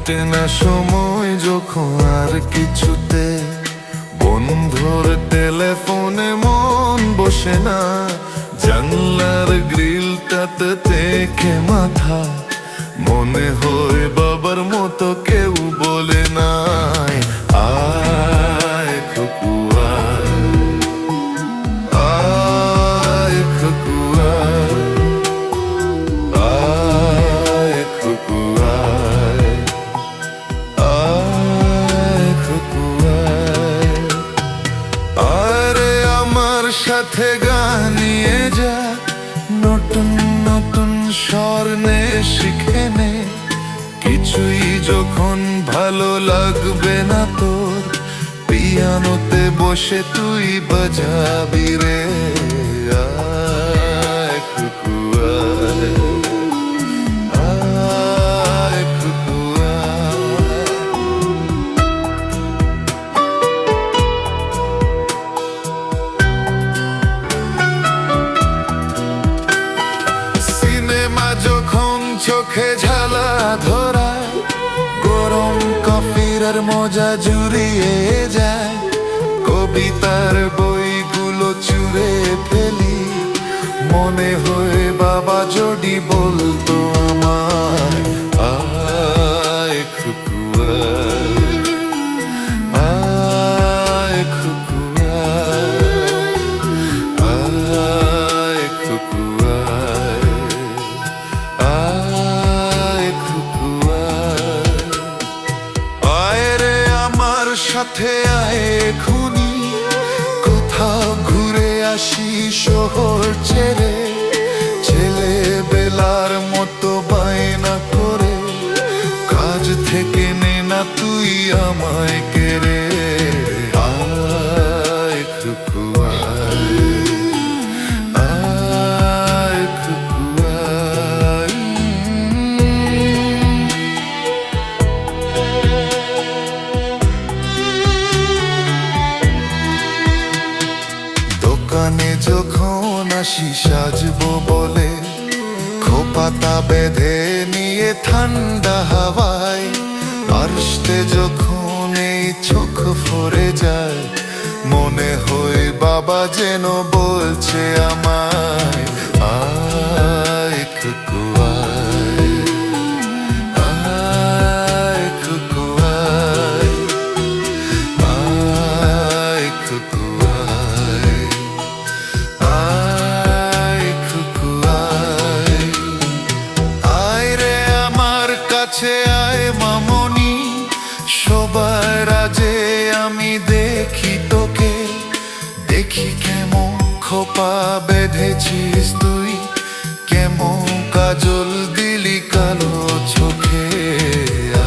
কাটে না সময় যখন আর কিছুতে, বন্ধুর টেলিফোনে মন বসে না, জানলার গ্রিলটাতে থেকে মাথা, মনে হয় বাবার মতো কেউ বলে নাই আয় খুকু আয়, আয় খুকু আয়, আয় খুকু আয়, আয় খুকু আয়। আরে আমার সাথে গানিয়ে যা, নতুন নতুন স্বর্ণে শিখে নে, কিছুই যখন ভালো লাগবে না তোর, পিয়ানোতে বসে তুই বাজাবি রে আয় খুকু আয়, আয় খুকু আয়। সিনেমা যখন চোখে ঝালা ধরায়, গরম কফির আর মজা জুড়িয়ে যায়, কবিতার বইগুলো চুরে ফেলি, মনে হয় বাবা যদি বলতো আমায় আয় খুকু আয়, আয় খুকু আয়, আয় খুকু আয়, আয় খুকু আয়। আয় রে আমার সাথে আয় খুনি, কোথাও ঘুরে আসি শহর ছেড়ে, ছেলেবেলার মতো বায়না করে, কাজ থেকে নে না তুই আমায় কেড়ে আয় খুকু আয়, আয় খুকু আয়। দোকানে যখন আসি সাজবো বলে, খোপাতা বেঁধে নিয়ে ঠান্ডা হাওয়ায়, আসতে যখন এই চোখ ভরে যায়, মনে হয় বাবা যেন বলছে আমায় আয় খুকু আয়, আয় খুকু আয়, আয় খুকু আয়, আয় খুকু আয়। আয় রে আমার কাছে আয় মামনি, সবার আজে আমি দেখি তোকে, দেখি কেমন খোপা বেঁধেছিস তুই, কেমন কাজল দিলি কালো চোখে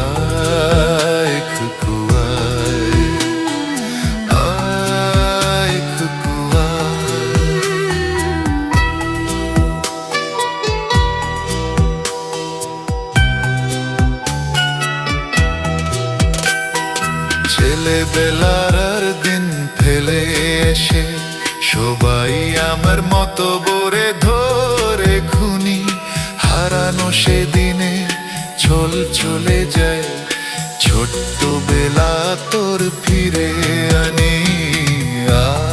আয় খুকু আয়, আয় খুকু আয়। ছেলেবেলার আর দিন ফেলে এসে, সবাই আমার মতো বরে ধরে খুনি, হারানো সেদিনে চল চলে যায়, ছোট্ট বেলা তোর ফিরে আনি আয়।